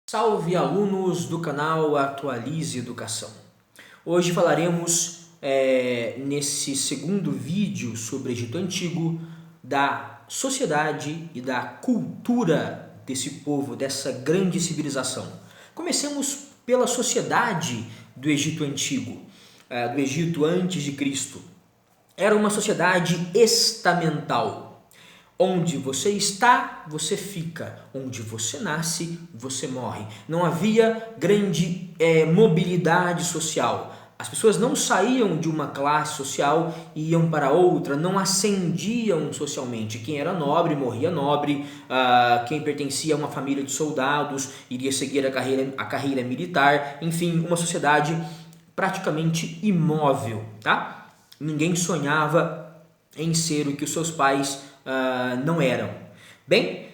Salve alunos do canal Atualize Educação. Hoje falaremos nesse segundo vídeo sobre Egito Antigo da sociedade e da cultura desse povo, dessa grande civilização. Comecemos pela sociedade do Egito Antigo, do Egito antes de Cristo. Era uma sociedade estamental. Onde você está, você fica. Onde você nasce, você morre. Não havia grande mobilidade social. As pessoas não saíam de uma classe social e iam para outra, não ascendiam socialmente. Quem era nobre, morria nobre. Quem pertencia a uma família de soldados iria seguir a carreira militar. Enfim, uma sociedade praticamente imóvel, tá? Ninguém sonhava em ser o que os seus pais não eram. Bem,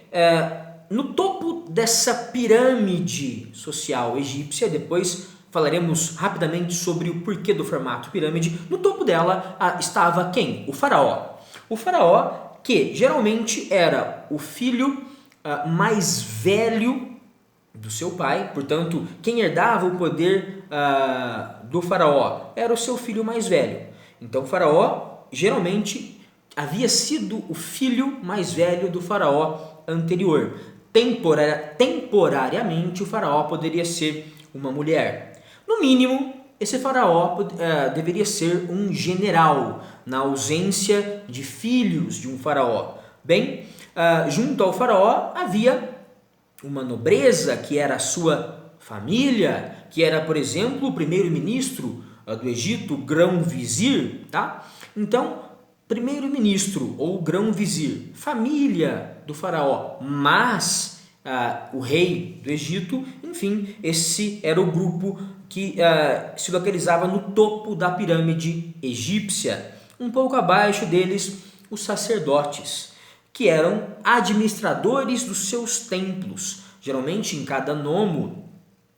no topo dessa pirâmide social egípcia, depois falaremos rapidamente sobre o porquê do formato pirâmide, no topo dela estava quem? O faraó. O faraó que geralmente era o filho mais velho do seu pai, portanto, quem herdava o poder do faraó era o seu filho mais velho. Então, o faraó geralmente havia sido o filho mais velho do faraó anterior. Temporariamente, o faraó poderia ser uma mulher. No mínimo, esse faraó deveria ser um general, na ausência de filhos de um faraó. Bem, junto ao faraó havia uma nobreza, que era a sua família, que era, por exemplo, o primeiro-ministro do Egito, grão-vizir, tá? Então, primeiro-ministro ou grão-vizir, família do faraó, mas o rei do Egito, enfim, esse era o grupo que se localizava no topo da pirâmide egípcia. Um pouco abaixo deles, os sacerdotes, que eram administradores dos seus templos. Geralmente, em cada nomo,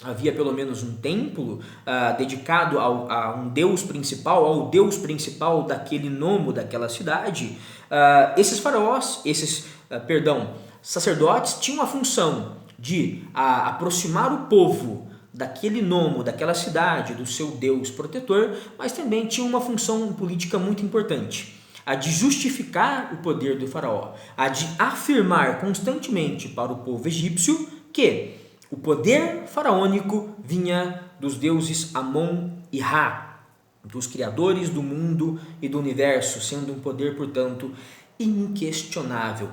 havia pelo menos um templo dedicado a um deus principal, ao deus principal daquele nomo, daquela cidade. Esses faraós, sacerdotes, tinham a função de aproximar o povo daquele nomo, daquela cidade, do seu deus protetor, mas também tinham uma função política muito importante, a de justificar o poder do faraó, a de afirmar constantemente para o povo egípcio que o poder faraônico vinha dos deuses Amon e Ra, dos criadores do mundo e do universo, sendo um poder, portanto, inquestionável.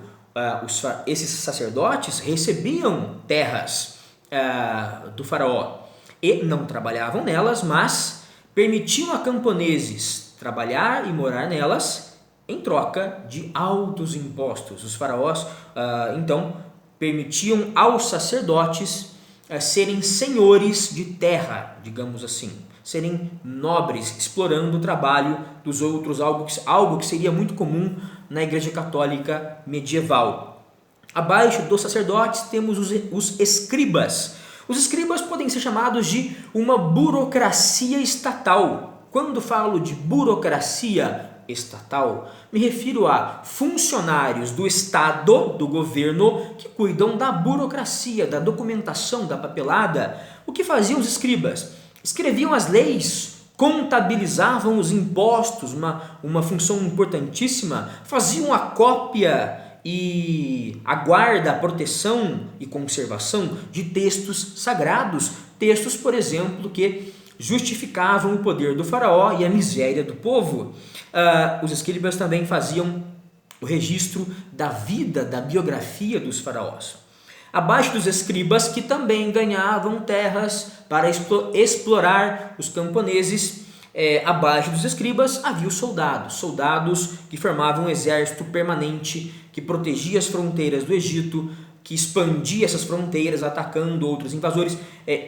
Esses sacerdotes recebiam terras do faraó e não trabalhavam nelas, mas permitiam a camponeses trabalhar e morar nelas em troca de altos impostos. Os faraós, então, permitiam aos sacerdotes serem senhores de terra, digamos assim, serem nobres, explorando o trabalho dos outros, algo que seria muito comum na Igreja Católica medieval. Abaixo dos sacerdotes temos os escribas. Os escribas podem ser chamados de uma burocracia estatal. Quando falo de burocracia estatal, me refiro a funcionários do Estado, do governo, que cuidam da burocracia, da documentação, da papelada. O que faziam os escribas? Escreviam as leis, contabilizavam os impostos, uma função importantíssima, faziam a cópia e a guarda, a proteção e conservação de textos sagrados, textos, por exemplo, que justificavam o poder do faraó e a miséria do povo. Os escribas também faziam o registro da vida, da biografia dos faraós. Abaixo dos escribas, que também ganhavam terras para explorar os camponeses, abaixo dos escribas havia os soldados que formavam um exército permanente que protegia as fronteiras do Egito, que expandia essas fronteiras atacando outros invasores.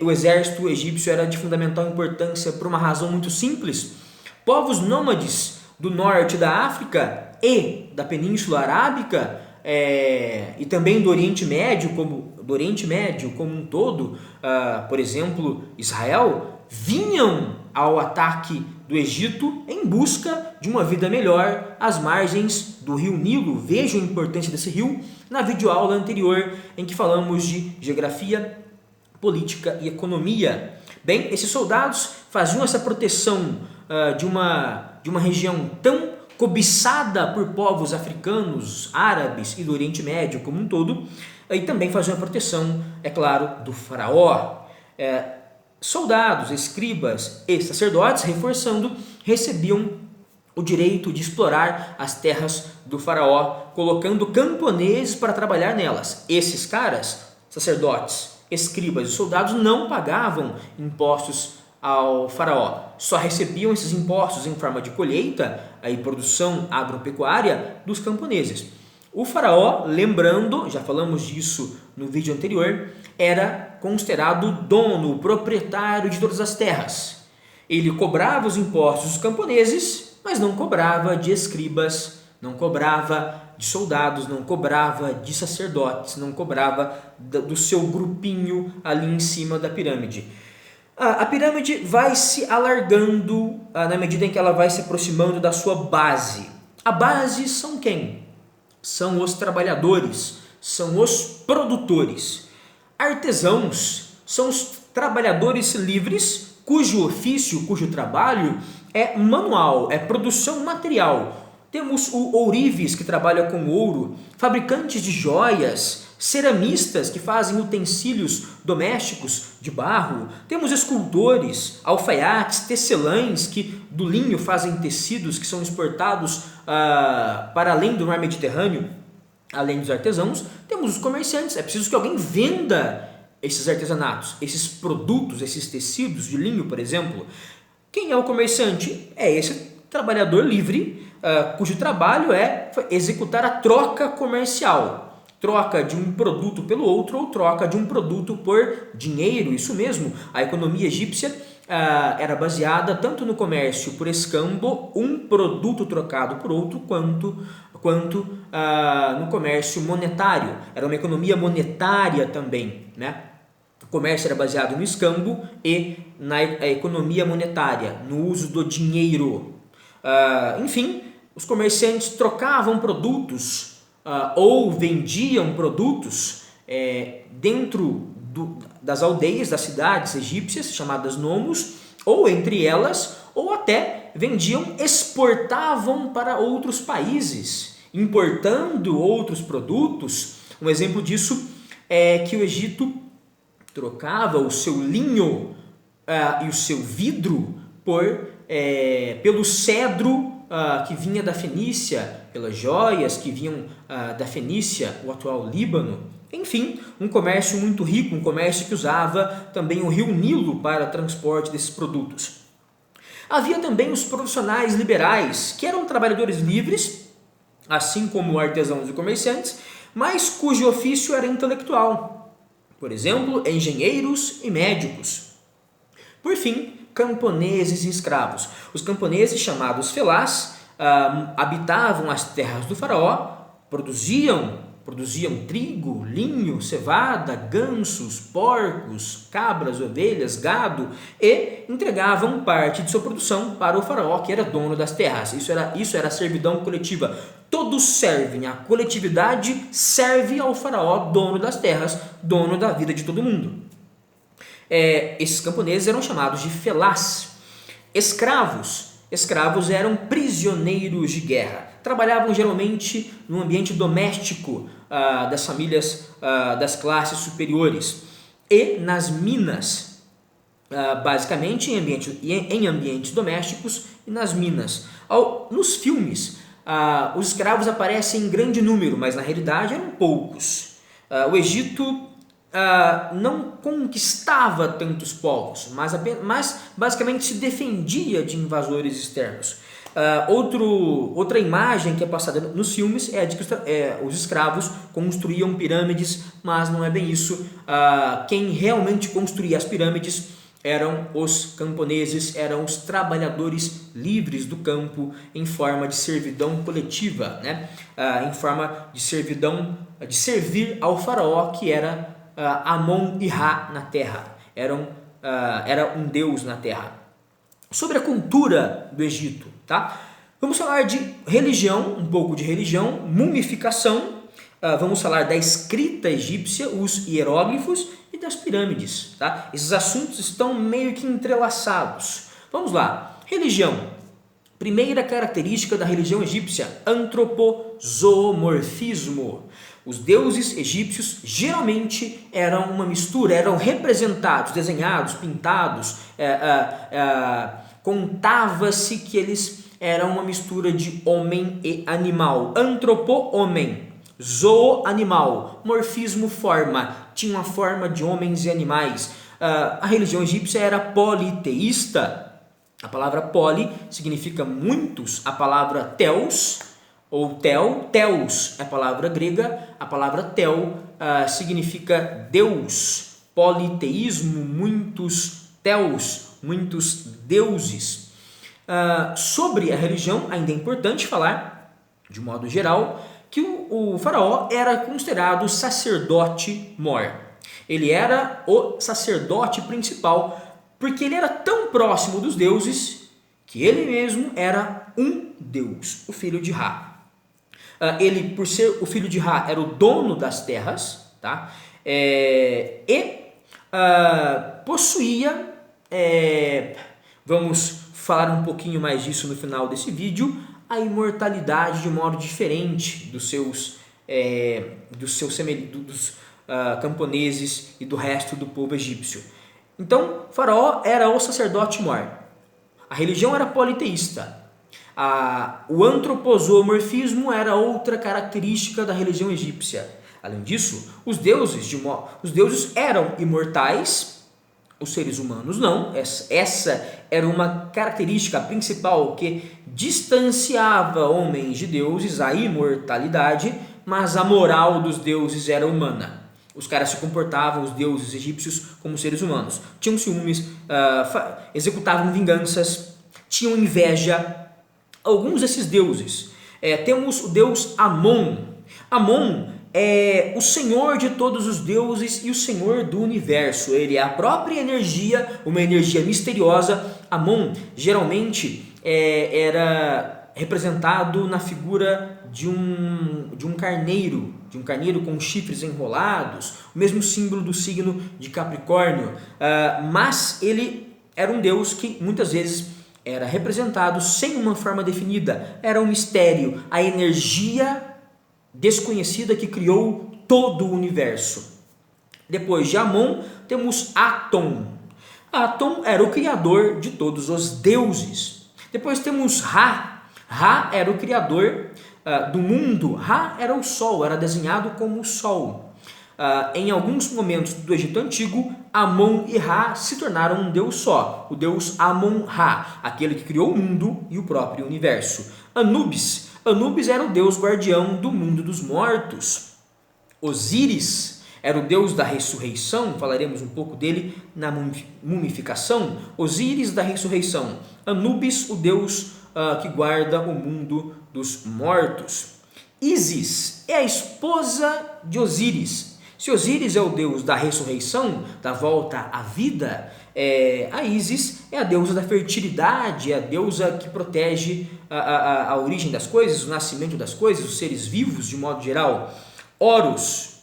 O exército egípcio era de fundamental importância por uma razão muito simples. Povos nômades do norte da África e da Península Arábica e também do Oriente Médio como um todo, por exemplo, Israel, vinham ao ataque do Egito em busca de uma vida melhor às margens do rio Nilo. Vejam a importância desse rio na videoaula anterior em que falamos de geografia política e economia. Bem, esses soldados faziam essa proteção de uma região tão cobiçada por povos africanos, árabes e do Oriente Médio como um todo, e também faziam a proteção, é claro, do faraó. Soldados, escribas e sacerdotes, reforçando, recebiam o direito de explorar as terras do faraó, colocando camponeses para trabalhar nelas. Esses caras, sacerdotes, escribas e soldados, não pagavam impostos ao faraó, só recebiam esses impostos em forma de colheita e produção agropecuária dos camponeses. O faraó, lembrando, já falamos disso no vídeo anterior, era considerado o dono, o proprietário de todas as terras. Ele cobrava os impostos dos camponeses, mas não cobrava de escribas, não cobrava de soldados, não cobrava de sacerdotes, não cobrava do seu grupinho ali em cima da pirâmide. A pirâmide vai se alargando na medida em que ela vai se aproximando da sua base. A base são quem? São os trabalhadores, são os produtores. Artesãos são os trabalhadores livres cujo ofício, cujo trabalho é manual, é produção material. Temos o ourives, que trabalha com ouro, fabricantes de joias, ceramistas, que fazem utensílios domésticos de barro. Temos escultores, alfaiates, tecelães, que do linho fazem tecidos que são exportados para além do mar Mediterrâneo, além dos artesãos. Temos os comerciantes, é preciso que alguém venda esses artesanatos, esses produtos, esses tecidos de linho, por exemplo. Quem é o comerciante? É esse trabalhador livre, cujo trabalho é executar a troca comercial. Troca de um produto pelo outro ou troca de um produto por dinheiro, isso mesmo. A economia egípcia era baseada tanto no comércio por escambo, um produto trocado por outro, quanto no comércio monetário. Era uma economia monetária também, né? O comércio era baseado no escambo e na economia monetária, no uso do dinheiro. Enfim, os comerciantes trocavam produtos ou vendiam produtos dentro das aldeias, das cidades egípcias, chamadas nomos, ou entre elas, ou até vendiam, exportavam para outros países, importando outros produtos. Um exemplo disso é que o Egito trocava o seu linho e o seu vidro pelo cedro que vinha da Fenícia, pelas joias que vinham da Fenícia, o atual Líbano. Enfim, um comércio muito rico, um comércio que usava também o rio Nilo para o transporte desses produtos. Havia também os profissionais liberais, que eram trabalhadores livres, assim como artesãos e comerciantes, mas cujo ofício era intelectual. Por exemplo, engenheiros e médicos. Por fim, camponeses e escravos. Os camponeses, chamados felás, habitavam as terras do faraó, produziam trigo, linho, cevada, gansos, porcos, cabras, ovelhas, gado e entregavam parte de sua produção para o faraó, que era dono das terras. Isso era servidão coletiva. Todos servem, a coletividade serve ao faraó, dono das terras, dono da vida de todo mundo. Esses camponeses eram chamados de felás. Escravos eram prisioneiros de guerra. Trabalhavam geralmente no ambiente doméstico das famílias das classes superiores e nas minas, basicamente em ambientes domésticos e nas minas. Nos filmes, os escravos aparecem em grande número, mas na realidade eram poucos. O Egito não conquistava tantos povos, mas basicamente se defendia de invasores externos. Outra imagem que é passada nos filmes é de que os escravos construíam pirâmides, mas não é bem isso. Quem realmente construía as pirâmides eram os camponeses, eram os trabalhadores livres do campo em forma de servidão coletiva, né? Em forma de servidão, de servir ao faraó, que era Amon e Ra na terra, era um deus na terra. Sobre a cultura do Egito, tá? Vamos falar de religião, um pouco de religião, mumificação, vamos falar da escrita egípcia, os hieróglifos e das pirâmides. Tá? Esses assuntos estão meio que entrelaçados. Vamos lá. Religião. Primeira característica da religião egípcia: antropozoomorfismo. Os deuses egípcios geralmente eram uma mistura, eram representados, desenhados, pintados. Contava-se que eles eram uma mistura de homem e animal. Antropo-homem, zoo, animal, morfismo, forma. Tinha uma forma de homens e animais. A religião egípcia era politeísta. A palavra poli significa muitos, a palavra theos ou theos é a palavra grega, a palavra tel significa Deus, politeísmo, muitos theos, muitos deuses. Sobre a religião, ainda é importante falar, de modo geral, que o faraó era considerado sacerdote mor. Ele era o sacerdote principal, porque ele era tão próximo dos deuses que ele mesmo era um deus, o filho de Ra. Ele, por ser o filho de Ra, era o dono das terras, tá? Possuía, vamos falar um pouquinho mais disso no final desse vídeo, a imortalidade de um modo diferente dos camponeses e do resto do povo egípcio. Então, Faraó era o sacerdote mor. A religião era politeísta. O antropozoomorfismo era outra característica da religião egípcia. Além disso, os deuses eram imortais, os seres humanos não. Essa era uma característica principal que distanciava homens de deuses, a imortalidade, mas a moral dos deuses era humana. Os caras se comportavam, os deuses egípcios, como seres humanos. Tinham ciúmes, executavam vinganças, tinham inveja. Alguns desses deuses. Temos o deus Amon. Amon é o senhor de todos os deuses e o senhor do universo. Ele é a própria energia, uma energia misteriosa. Amon geralmente era representado na figura de um carneiro com chifres enrolados, o mesmo símbolo do signo de Capricórnio, mas ele era um deus que muitas vezes era representado sem uma forma definida, era um mistério, a energia desconhecida que criou todo o universo. Depois de Amon, temos Atom. Atom era o criador de todos os deuses. Depois temos Ra. Ra era o criador do mundo. Ra era o sol, era desenhado como o sol. Em alguns momentos do Egito Antigo, Amon e Ra se tornaram um deus só, o deus Amon-Ra, aquele que criou o mundo e o próprio universo. Anubis era o deus guardião do mundo dos mortos. Osíris era o deus da ressurreição, falaremos um pouco dele na mumificação. Osíris da ressurreição. Anubis, o deus que guarda o mundo dos mortos. Ísis é a esposa de Osíris. Se Osíris é o deus da ressurreição, da volta à vida, a Ísis é a deusa da fertilidade, é a deusa que protege a origem das coisas, o nascimento das coisas, os seres vivos de modo geral. Horus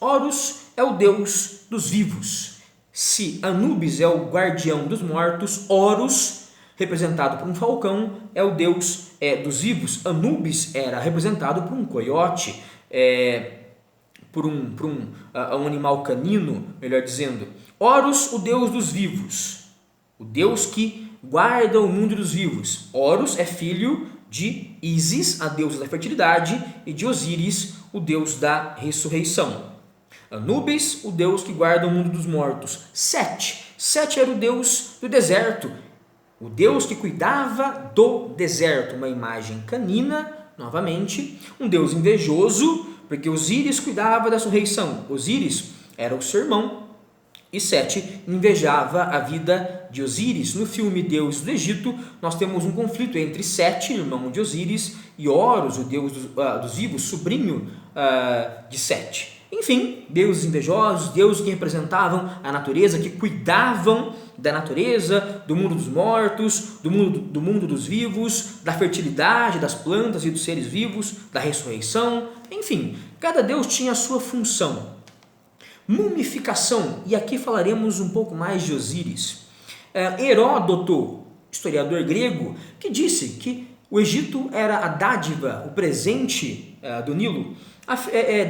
é o deus dos vivos. Se Anubis é o guardião dos mortos, Horus, representado por um falcão, é o deus dos vivos. Anubis era representado por um coiote, por um animal canino, melhor dizendo. Horus, o deus dos vivos, o deus que guarda o mundo dos vivos. Horus é filho de Ísis, a deusa da fertilidade, e de Osíris, o deus da ressurreição. Anubis, o deus que guarda o mundo dos mortos. Sete era o deus do deserto, o deus que cuidava do deserto, uma imagem canina, novamente, um deus invejoso, porque Osíris cuidava da ressurreição. Osíris era o seu irmão e Sete invejava a vida de Osíris. No filme Deus do Egito, nós temos um conflito entre Sete, irmão de Osíris, e Horus, o deus dos vivos, sobrinho de Sete. Enfim, deuses invejosos, deuses que representavam a natureza, que cuidavam da natureza, do mundo dos mortos, do mundo dos vivos, da fertilidade das plantas e dos seres vivos, da ressurreição. Enfim, Cada deus tinha a sua função. Mumificação, e aqui falaremos um pouco mais de Osíris. Heródoto, historiador grego, que disse que o Egito era a dádiva, o presente do Nilo,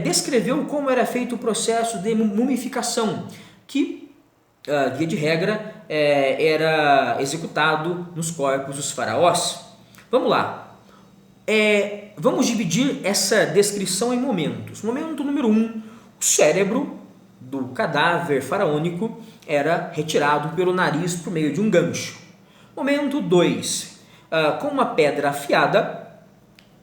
descreveu como era feito o processo de mumificação, que, via de regra, era executado nos corpos dos faraós. Vamos lá. Vamos dividir essa descrição em momentos. Momento número 1, o cérebro do cadáver faraônico era retirado pelo nariz por meio de um gancho. Momento 2, com uma pedra afiada,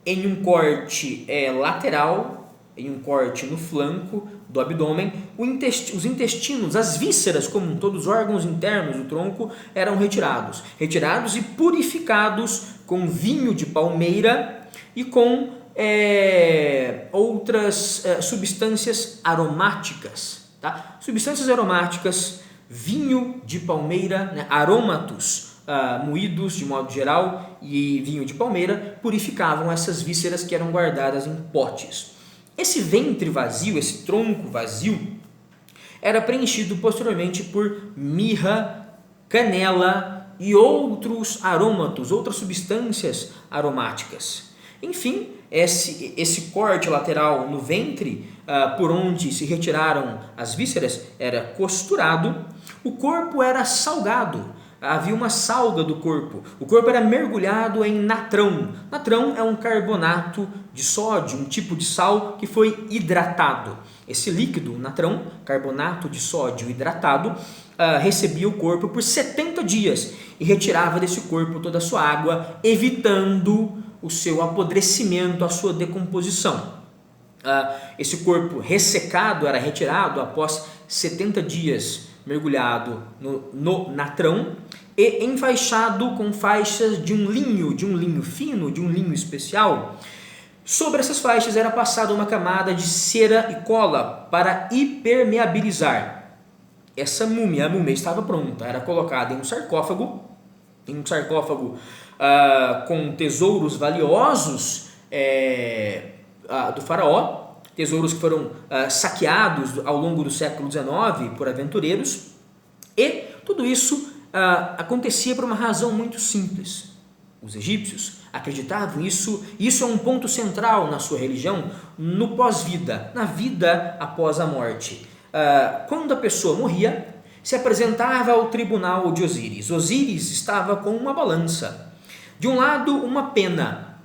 em um corte lateral, em um corte no flanco do abdômen, os intestinos, as vísceras, como todos os órgãos internos do tronco, eram retirados e purificados com vinho de palmeira e com outras substâncias aromáticas. Tá? Substâncias aromáticas, vinho de palmeira, né? Aromatos moídos de modo geral e vinho de palmeira purificavam essas vísceras que eram guardadas em potes. Esse ventre vazio, esse tronco vazio, era preenchido posteriormente por mirra, canela e outros aromatos, outras substâncias aromáticas. Enfim, esse corte lateral no ventre, por onde se retiraram as vísceras, era costurado. O corpo era salgado, havia uma salga do corpo. O corpo era mergulhado em natrão. Natrão é um carbonato de sódio, um tipo de sal que foi hidratado. Esse líquido, natrão, carbonato de sódio hidratado, recebia o corpo por 70 dias e retirava desse corpo toda a sua água, evitando o seu apodrecimento, a sua decomposição. Esse corpo ressecado era retirado após 70 dias mergulhado no natrão e enfaixado com faixas de um linho fino, de um linho especial. Sobre essas faixas era passada uma camada de cera e cola para impermeabilizar. Essa múmia, a múmia estava pronta, era colocada em um sarcófago com tesouros valiosos do faraó, tesouros que foram saqueados ao longo do século XIX por aventureiros, e tudo isso acontecia por uma razão muito simples. Os egípcios acreditavam isso, e isso é um ponto central na sua religião, no pós-vida, na vida após a morte. Quando a pessoa morria, se apresentava ao tribunal de Osíris. Osíris estava com uma balança. De um lado, uma pena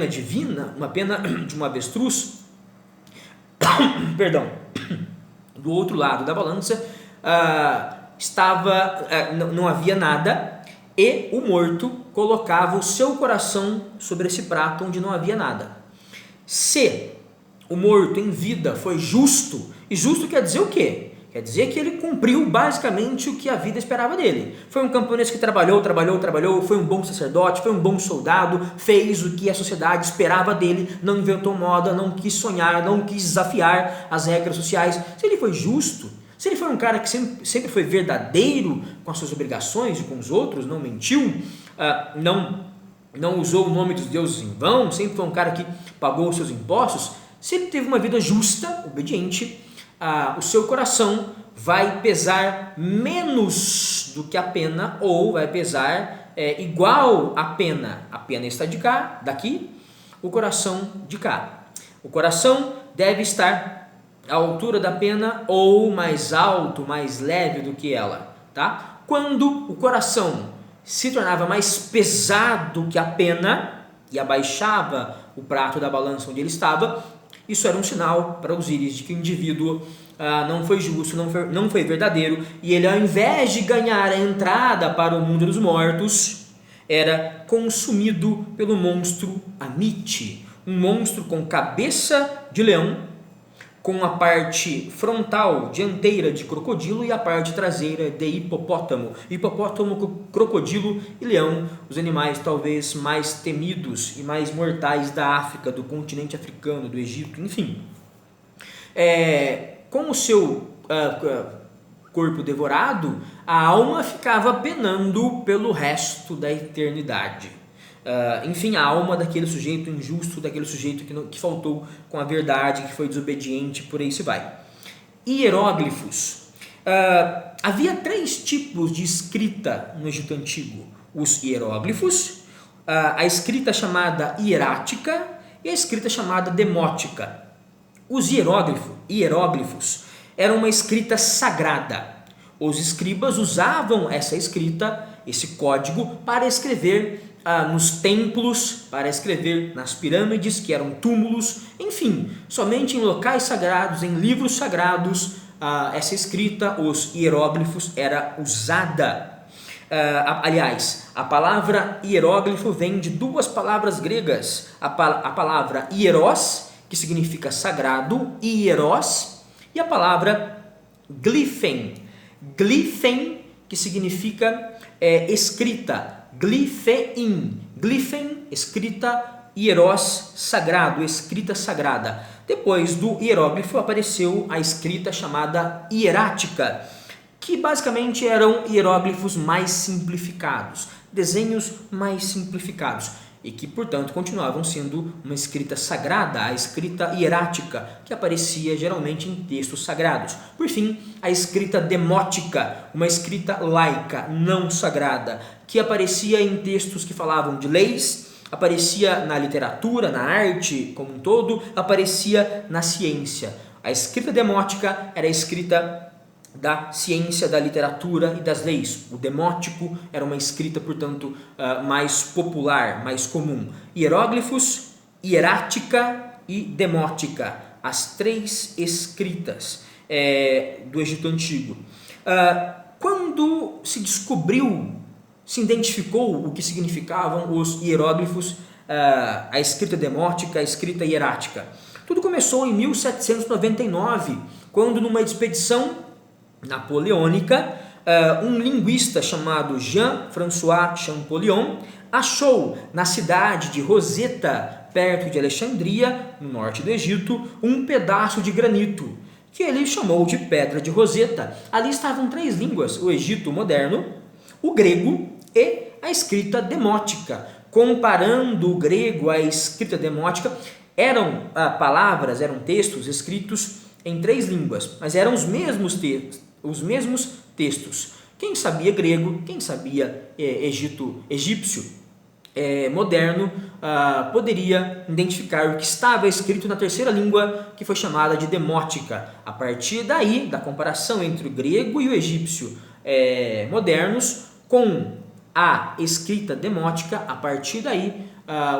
divina, uma pena de um avestruz, perdão. Do outro lado da balança não havia nada, e o morto colocava o seu coração sobre esse prato onde não havia nada. Se o morto em vida foi justo, e justo quer dizer o quê? Quer dizer que ele cumpriu basicamente o que a vida esperava dele. Foi um camponês que trabalhou, foi um bom sacerdote, foi um bom soldado, fez o que a sociedade esperava dele, não inventou moda, não quis sonhar, não quis desafiar as regras sociais. Se ele foi justo, se ele foi um cara que sempre foi verdadeiro com as suas obrigações e com os outros, não mentiu, não usou o nome dos deuses em vão, sempre foi um cara que pagou os seus impostos, se ele teve uma vida justa, obediente, o seu coração vai pesar menos do que a pena, ou vai pesar igual à pena. A pena está daqui, o coração de cá. O coração deve estar à altura da pena ou mais alto, mais leve do que ela. Tá? Quando o coração se tornava mais pesado que a pena e abaixava o prato da balança onde ele estava, isso era um sinal para Osíris de que o indivíduo não foi justo, não foi verdadeiro, e ele, ao invés de ganhar a entrada para o mundo dos mortos, era consumido pelo monstro Amite, um monstro com cabeça de leão, com a parte frontal dianteira de crocodilo e a parte traseira de hipopótamo. Hipopótamo, crocodilo e leão, os animais talvez mais temidos e mais mortais da África, do continente africano, do Egito, enfim. Com o seu corpo devorado, a alma ficava penando pelo resto da eternidade. enfim, a alma daquele sujeito injusto, daquele sujeito que faltou com a verdade, que foi desobediente, por aí se vai. Hieróglifos. Havia 3 tipos de escrita no Egito Antigo: os hieróglifos, a escrita chamada hierática e a escrita chamada demótica. Os hieróglifos eram uma escrita sagrada. Os escribas usavam essa escrita, esse código, para escrever nos templos, para escrever nas pirâmides, que eram túmulos, enfim, somente em locais sagrados, em livros sagrados, essa escrita, os hieróglifos, era usada. Aliás, a palavra hieróglifo vem de 2 palavras gregas, a palavra hieros, que significa sagrado, e hieros, e a palavra glyphen, que significa escrita, glyphein, escrita, hieros, sagrado, escrita sagrada. Depois do hieróglifo apareceu a escrita chamada hierática, que basicamente eram hieróglifos mais simplificados, desenhos mais simplificados, e que, portanto, continuavam sendo uma escrita sagrada, a escrita hierática, que aparecia geralmente em textos sagrados. Por fim, a escrita demótica, uma escrita laica, não sagrada, que aparecia em textos que falavam de leis, aparecia na literatura, na arte como um todo, aparecia na ciência. A escrita demótica era a escrita da ciência, da literatura e das leis. O demótico era uma escrita, portanto, mais popular, mais comum. Hieróglifos, hierática e demótica, as 3 escritas do Egito Antigo. Quando se descobriu, se identificou o que significavam os hieróglifos, a escrita demótica, a escrita hierática? Tudo começou em 1799, quando numa expedição napoleônica, um linguista chamado Jean-François Champollion achou na cidade de Roseta, perto de Alexandria, no norte do Egito, um pedaço de granito, que ele chamou de Pedra de Roseta. Ali estavam 3 línguas: o Egito moderno, o grego e a escrita demótica. Comparando o grego à escrita demótica, eram palavras, eram textos escritos em 3 línguas, mas eram os mesmos textos. Quem sabia grego, quem sabia egípcio moderno, poderia identificar o que estava escrito na 3ª língua, que foi chamada de demótica. A partir daí, da comparação entre o grego e o egípcio modernos com a escrita demótica, a partir daí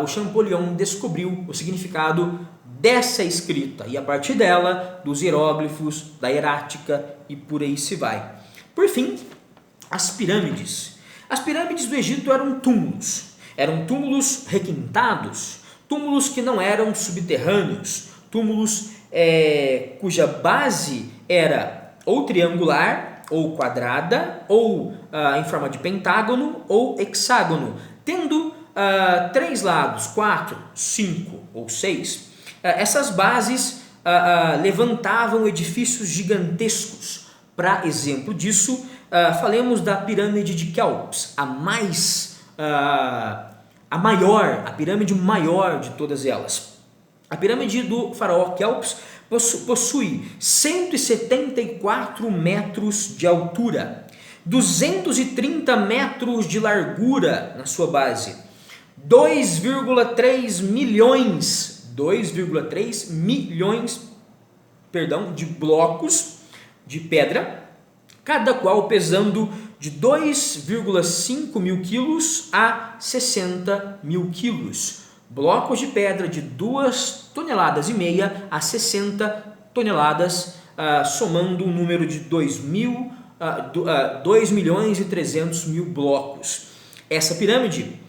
o Champollion descobriu o significado dessa escrita, e a partir dela, dos hieróglifos, da hierática e por aí se vai. Por fim, as pirâmides. As pirâmides do Egito eram túmulos requintados, túmulos que não eram subterrâneos, túmulos cuja base era ou triangular, ou quadrada, ou em forma de pentágono ou hexágono, tendo 3 lados, 4, 5 ou 6. Essas bases levantavam edifícios gigantescos. Para exemplo disso, falemos da pirâmide de Quéops, a pirâmide maior de todas elas. A pirâmide do faraó Quéops possui 174 metros de altura, 230 metros de largura na sua base, 2,3 milhões de blocos de pedra, cada qual pesando de 2,5 mil quilos a 60 mil quilos. Blocos de pedra de 2,5 toneladas a 60 toneladas, somando um número de 2.300.000 blocos. Essa pirâmide,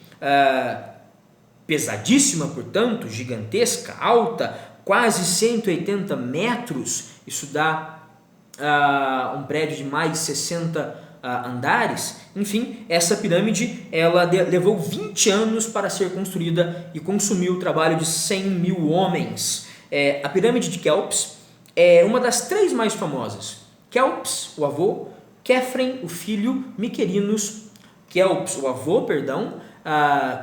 pesadíssima, portanto, gigantesca, alta, quase 180 metros, isso dá um prédio de mais de 60 andares. Enfim, essa pirâmide ela levou 20 anos para ser construída e consumiu o trabalho de 100.000 homens. A pirâmide de Quéops é uma das 3 mais famosas. Quéops, o avô, Quéfren, o filho, Miquerinos, Quéops, o avô,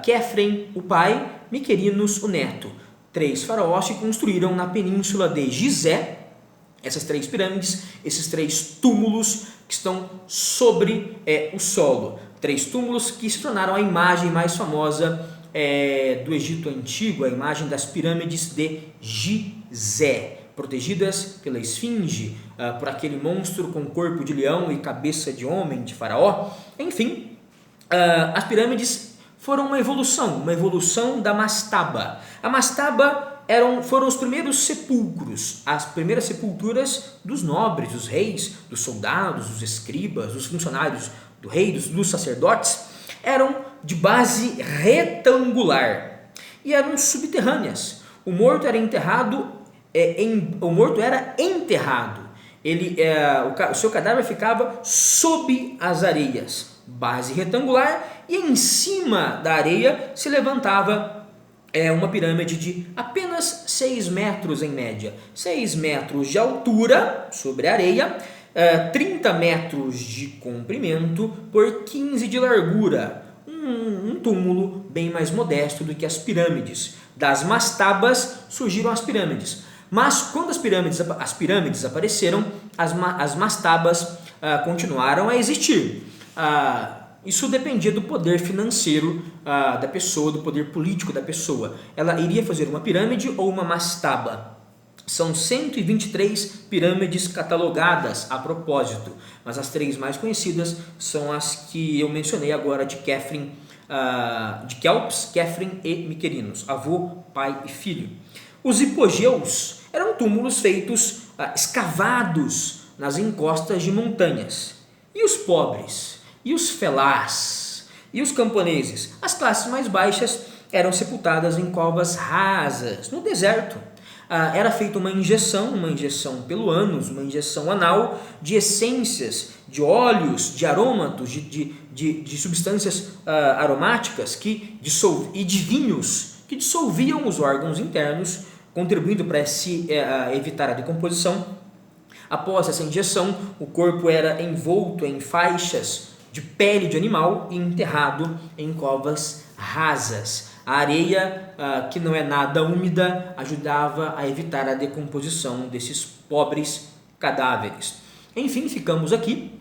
Quefren, o pai, Miquerinos, o neto. 3 faraós que construíram na península de Gizé essas 3 pirâmides, esses 3 túmulos que estão sobre o solo. 3 túmulos que se tornaram a imagem mais famosa do Egito Antigo, a imagem das pirâmides de Gizé, protegidas pela esfinge, por aquele monstro com corpo de leão e cabeça de homem, de faraó. Enfim, as pirâmides foram uma evolução da mastaba. A mastaba foram os primeiros sepulcros, as primeiras sepulturas dos nobres, dos reis, dos soldados, dos escribas, dos funcionários do rei, dos sacerdotes, eram de base retangular e eram subterrâneas. O morto era enterrado. O seu cadáver ficava sob as areias, base retangular, e em cima da areia se levantava uma pirâmide de apenas 6 metros em média, 6 metros de altura sobre a areia, 30 metros de comprimento por 15 de largura, um túmulo bem mais modesto do que as pirâmides. Das mastabas surgiram as pirâmides, mas quando as pirâmides apareceram, as mastabas continuaram a existir. Isso dependia do poder financeiro da pessoa, do poder político da pessoa. Ela iria fazer uma pirâmide ou uma mastaba. São 123 pirâmides catalogadas a propósito, mas as 3 mais conhecidas são as que eu mencionei agora de Quefren, de Kelps, Quefren e Miquerinos, avô, pai e filho. Os hipogeus eram túmulos feitos, escavados nas encostas de montanhas. E os pobres? E os felás? E os camponeses? As classes mais baixas eram sepultadas em covas rasas, no deserto. Era feita uma injeção pelo ânus, uma injeção anal de essências, de óleos, de aromatos, de substâncias aromáticas e de vinhos que dissolviam os órgãos internos, contribuindo para evitar a decomposição. Após essa injeção, o corpo era envolto em faixas de pele de animal e enterrado em covas rasas. A areia, que não é nada úmida, ajudava a evitar a decomposição desses pobres cadáveres. Enfim, ficamos aqui.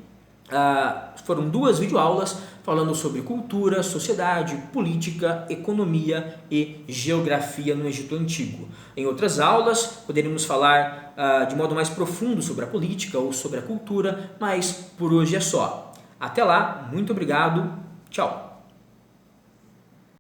Foram 2 videoaulas falando sobre cultura, sociedade, política, economia e geografia no Egito Antigo. Em outras aulas, poderíamos falar de modo mais profundo sobre a política ou sobre a cultura, mas por hoje é só. Até lá, muito obrigado, tchau!